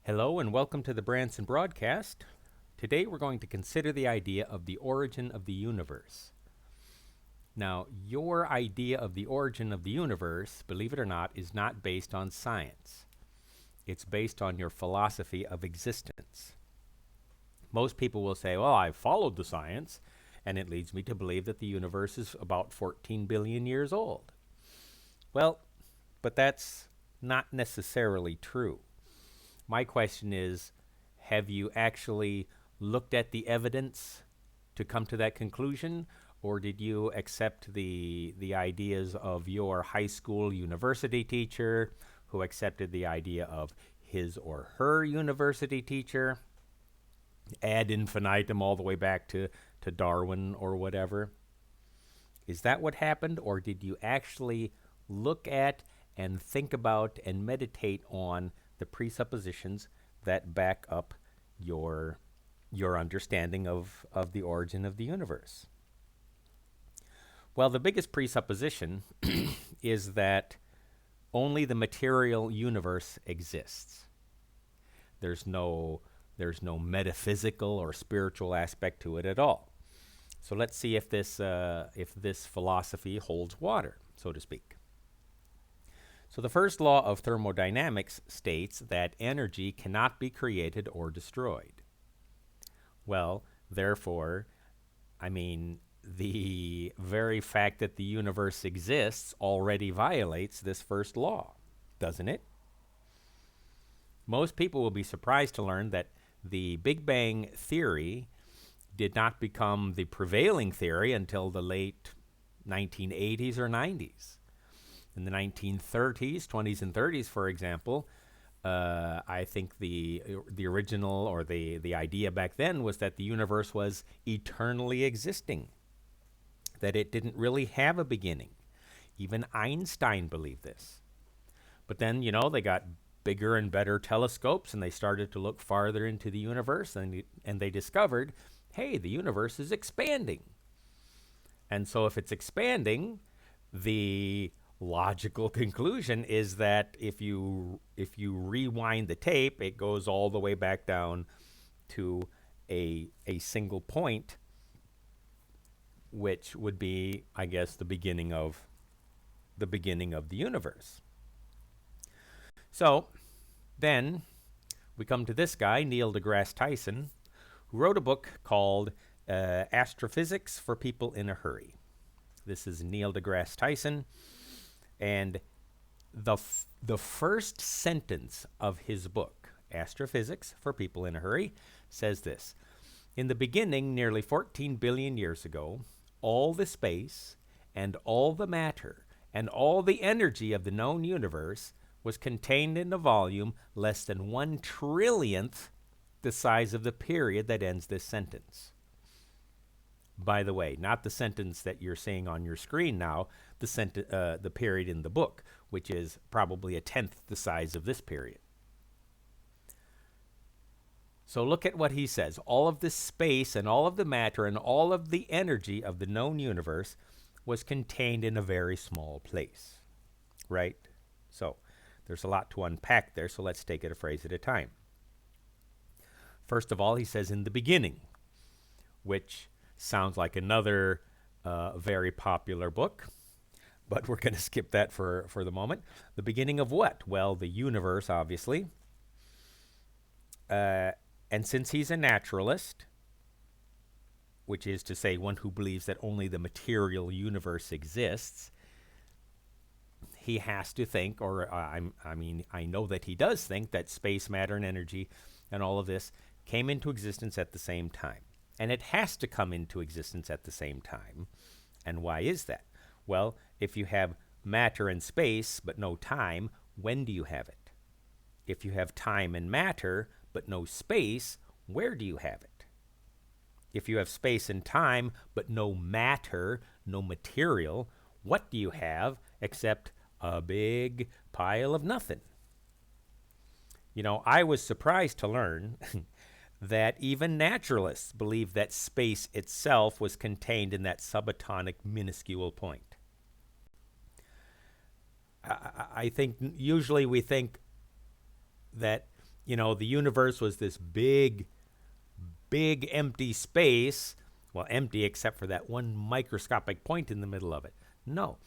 Hello and welcome to the Branson broadcast. Today we're going to consider the idea of the origin of the universe. Now, your idea of the origin of the universe, believe it or not, is not based on science. It's based on your philosophy of existence. Most people will say, well, I followed the science, and it leads me to believe that the universe is about 14 billion years old. Well, but that's not necessarily true. My question is, have you actually looked at the evidence to come to that conclusion, or did you accept the ideas of your high school university teacher, who accepted the idea of his or her university teacher, ad infinitum all the way back to Darwin or whatever? Is that what happened, or did you actually look at and think about and meditate on the presuppositions that back up your understanding of the origin of the universe? Well, the biggest presupposition is that only the material universe exists. There's no metaphysical or spiritual aspect to it at all. So let's see if this philosophy holds water, so to speak. So the first law of thermodynamics states that energy cannot be created or destroyed. Well, therefore, the very fact that the universe exists already violates this first law, doesn't it? Most people will be surprised to learn that the Big Bang theory did not become the prevailing theory until the late 1980s or 90s. In the 1930s, 20s, and 30s, for example, I think the original or the idea back then was that the universe was eternally existing, that it didn't really have a beginning. Even Einstein believed this. But then, they got bigger and better telescopes, and they started to look farther into the universe, and they discovered, hey, the universe is expanding. And so if it's expanding, the logical conclusion is that if you rewind the tape, it goes all the way back down to a single point, which would be, I guess, the beginning of the universe. So then we come to this guy, Neil deGrasse Tyson, who wrote a book called Astrophysics for People in a Hurry. This is Neil deGrasse Tyson. And the first sentence of his book, Astrophysics for People in a Hurry, says this: in the beginning, nearly 14 billion years ago, all the space and all the matter and all the energy of the known universe was contained in a volume less than 1/trillionth the size of the period that ends this sentence. By the way, not the sentence that you're seeing on your screen now, the period in the book, which is probably 1/10 the size of this period. So look at what he says. All of this space and all of the matter and all of the energy of the known universe was contained in a very small place, right? So there's a lot to unpack there, so let's take it a phrase at a time. First of all, he says in the beginning, which sounds like another very popular book, but we're going to skip that for the moment. The beginning of what? Well, the universe, obviously. And since he's a naturalist, which is to say one who believes that only the material universe exists, he has to think, or I know that he does think, that space, matter, and energy and all of this came into existence at the same time. And it has to come into existence at the same time. And why is that? Well, if you have matter and space but no time, when do you have it? If you have time and matter but no space, where do you have it? If you have space and time but no matter, no material, what do you have except a big pile of nothing? I was surprised to learn that even naturalists believe that space itself was contained in that subatomic minuscule point. I think usually we think that the universe was this big, big empty space. Well, empty except for that one microscopic point in the middle of it. No.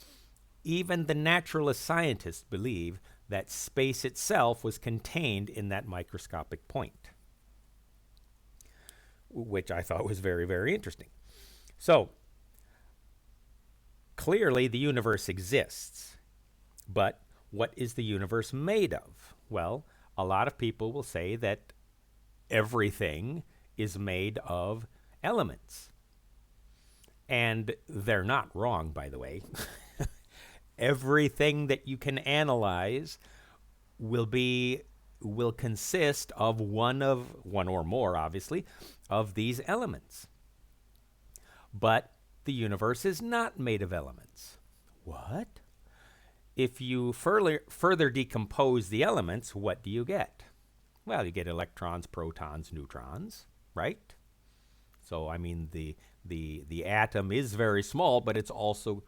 Even the naturalist scientists believe that space itself was contained in that microscopic point, which I thought was very, very interesting. So, clearly the universe exists, but what is the universe made of? Well, a lot of people will say that everything is made of elements. And they're not wrong, by the way. Everything that you can analyze will consist of one or more, obviously, of these elements. But the universe is not made of elements. What? If you further decompose the elements, what do you get? Well, you get electrons, protons, neutrons, right? So, I mean, the atom is very small, but it also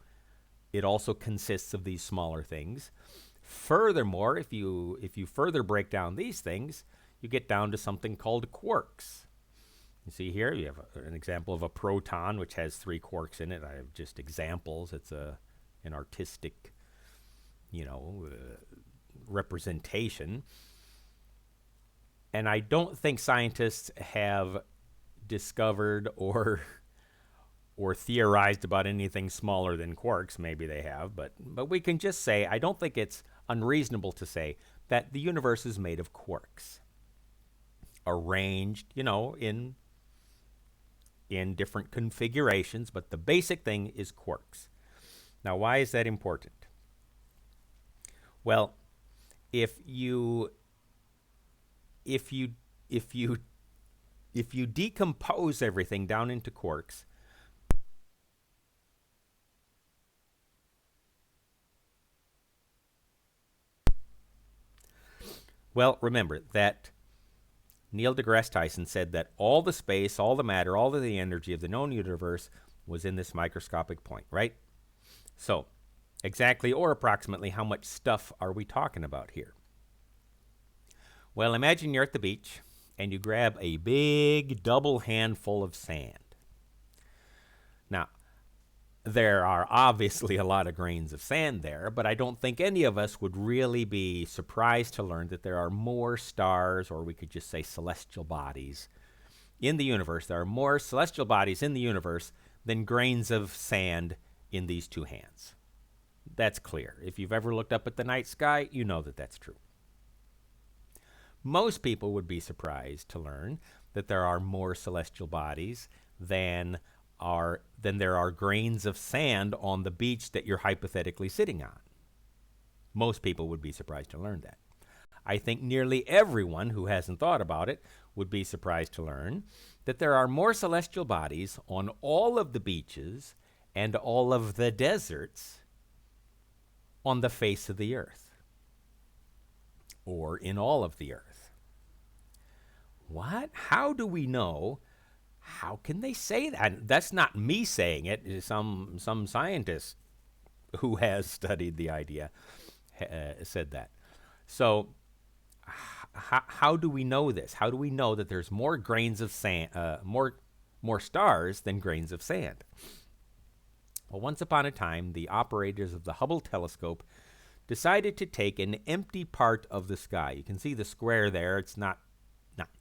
consists of these smaller things. Furthermore, if you further break down these things, you get down to something called quarks. You see here, you have an example of a proton, which has 3 quarks in it. I have just examples. It's an artistic, representation. And I don't think scientists have discovered or theorized about anything smaller than quarks. Maybe they have, but we can just say, I don't think it's unreasonable to say that the universe is made of quarks, arranged, in different configurations, but the basic thing is quarks. Now, why is that important? Well, if you decompose everything down into quarks, well, remember that Neil deGrasse Tyson said that all the space, all the matter, all of the energy of the known universe was in this microscopic point, right? So, exactly or approximately how much stuff are we talking about here? Well, imagine you're at the beach and you grab a big double handful of sand. Now, there are obviously a lot of grains of sand there, but I don't think any of us would really be surprised to learn that there are more stars, or we could just say celestial bodies, in the universe. There are more celestial bodies in the universe than grains of sand in these 2 hands. That's clear. If you've ever looked up at the night sky, you know that that's true. Most people would be surprised to learn that there are more celestial bodies than there are grains of sand on the beach that you're hypothetically sitting on. Most people would be surprised to learn that. I think nearly everyone who hasn't thought about it would be surprised to learn that there are more celestial bodies on all of the beaches and all of the deserts on the face of the earth, or in all of the earth. What? How do we know? How can they say that? That's not me saying it. It's some scientist who has studied the idea said that. So how do we know this? How do we know that there's more grains of sand, more stars than grains of sand? Well, once upon a time, the operators of the Hubble telescope decided to take an empty part of the sky. You can see the square there. It's not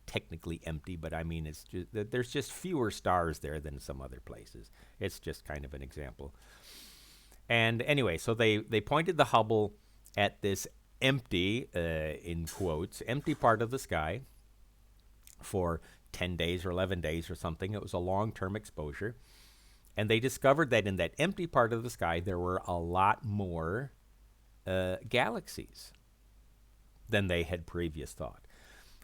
technically empty, but I mean, there's just fewer stars there than some other places. It's just kind of an example. And anyway, so they pointed the Hubble at this empty, in quotes, empty part of the sky for 10 days or 11 days or something. It was a long-term exposure. And they discovered that in that empty part of the sky, there were a lot more galaxies than they had previously thought.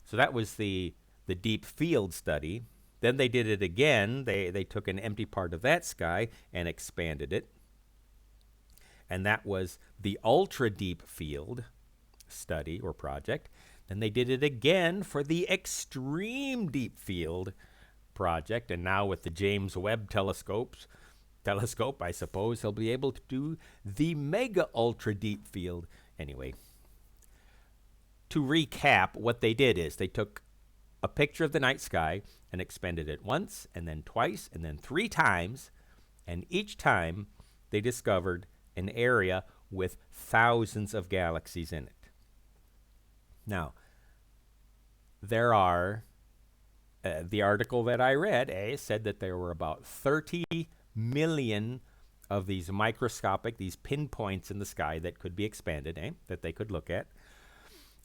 So that was the deep field study. Then they did it again. They took an empty part of that sky and expanded it. And that was the ultra deep field study or project. Then they did it again for the extreme deep field project. And now with the James Webb telescope, I suppose he'll be able to do the mega ultra deep field. Anyway, to recap, what they did is they took a picture of the night sky and expanded it once and then twice and then 3 times, and each time they discovered an area with thousands of galaxies in it. Now, there are, the article that I read said that there were about 30 million of these microscopic, these pinpoints in the sky that could be expanded, that they could look at,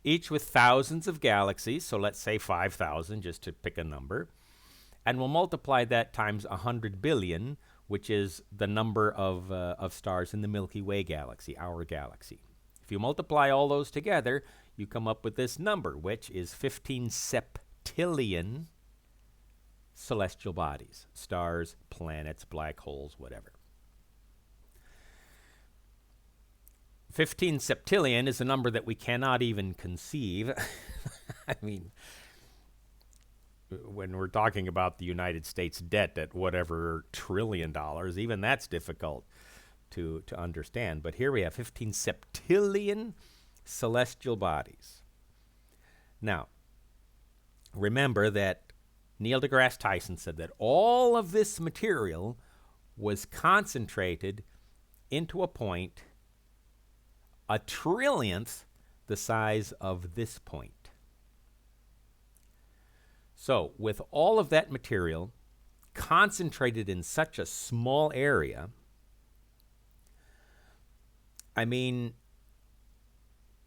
each with thousands of galaxies. So let's say 5,000, just to pick a number. And we'll multiply that times 100 billion, which is the number of stars in the Milky Way galaxy, our galaxy. If you multiply all those together, you come up with this number, which is 15 septillion celestial bodies, stars, planets, black holes, whatever. 15 septillion is a number that we cannot even conceive. I mean, when we're talking about the United States debt at whatever trillion dollars, even that's difficult to understand. But here we have 15 septillion celestial bodies. Now, remember that Neil deGrasse Tyson said that all of this material was concentrated into a point a trillionth the size of this point. So, with all of that material concentrated in such a small area, I mean,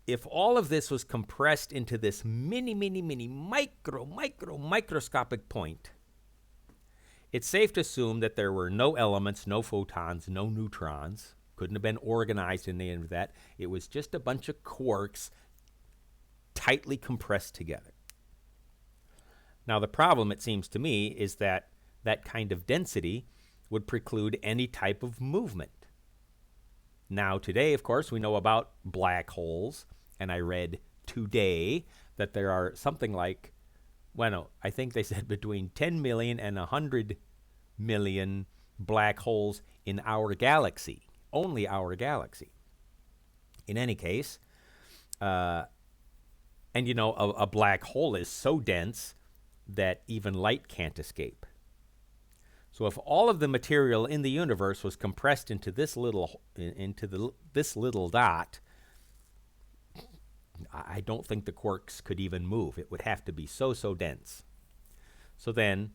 if all of this was compressed into this microscopic point, it's safe to assume that there were no elements, no photons, no neutrons. Couldn't have been organized in any of that. It was just a bunch of quarks tightly compressed together. Now, the problem, it seems to me, is that that kind of density would preclude any type of movement. Now, today, of course, we know about black holes, and I read today that there are something like, well, no, I think they said between 10 million and 100 million black holes in our galaxy, only our galaxy. In any case, and you know, a black hole is so dense that even light can't escape. So if all of the material in the universe was compressed into this little dot, I don't think the quarks could even move. It would have to be so dense. So then,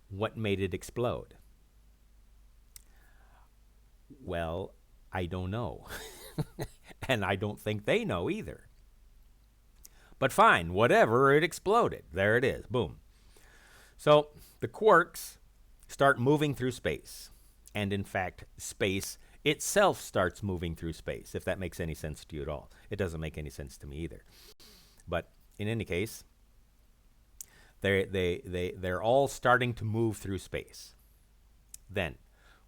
what made it explode? Well, I don't know. And I don't think they know either. But fine, whatever, it exploded. There it is, boom. So the quarks start moving through space. And in fact, space itself starts moving through space, if that makes any sense to you at all. It doesn't make any sense to me either. But in any case, they're all starting to move through space. Then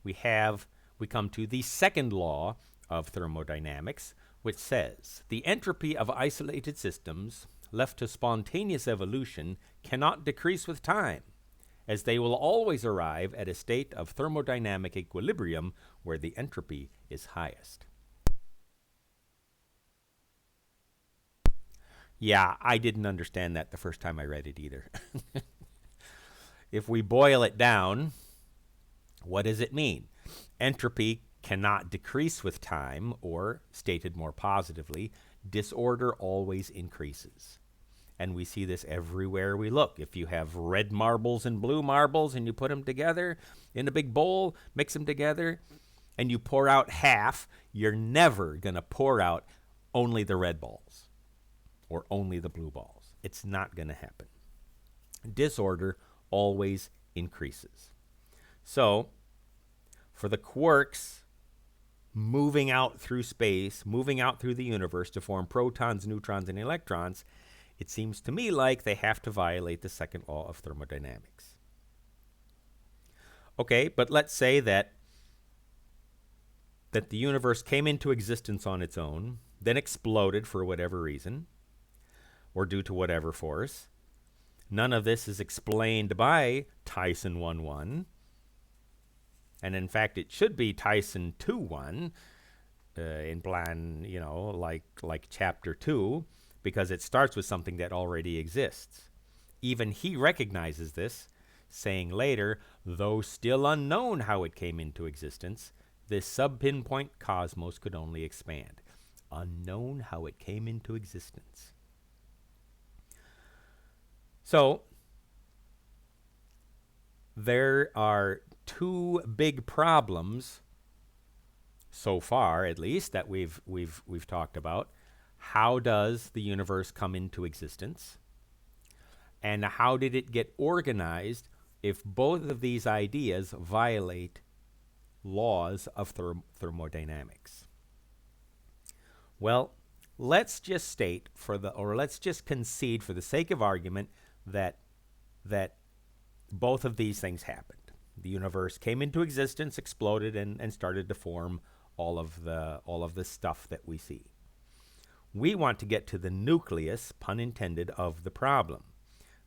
we come to the second law of thermodynamics, which says the entropy of isolated systems left to spontaneous evolution cannot decrease with time, as they will always arrive at a state of thermodynamic equilibrium where the entropy is highest. Yeah, I didn't understand that the first time I read it either. If we boil it down, what does it mean? Entropy cannot decrease with time, or, stated more positively, disorder always increases. And we see this everywhere we look. If you have red marbles and blue marbles and you put them together in a big bowl, mix them together, and you pour out half, you're never going to pour out only the red balls or only the blue balls. It's not going to happen. Disorder always increases. So, for the quarks moving out through space, moving out through the universe to form protons, neutrons, and electrons, it seems to me like they have to violate the second law of thermodynamics. Okay, but let's say that the universe came into existence on its own, then exploded for whatever reason, or due to whatever force. None of this is explained by Tyson 1.1. And in fact, it should be Tyson 2.1 in plan, like chapter 2. because it starts with something that already exists. Even he recognizes this, saying later, though still unknown how it came into existence, this sub-pinpoint cosmos could only expand. Unknown how it came into existence. So, there are two big problems so far, at least, that we've talked about. How does the universe come into existence? And how did it get organized if both of these ideas violate laws of thermodynamics? Well, let's just state let's just concede for the sake of argument that both of these things happened. The universe came into existence, exploded, and started to form all of the stuff that we see. We want to get to the nucleus, pun intended, of the problem,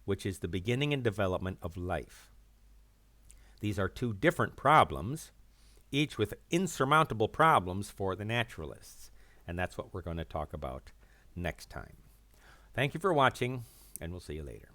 which is the beginning and development of life. These are two different problems, each with insurmountable problems for the naturalists, and that's what we're going to talk about next time. Thank you for watching, and we'll see you later.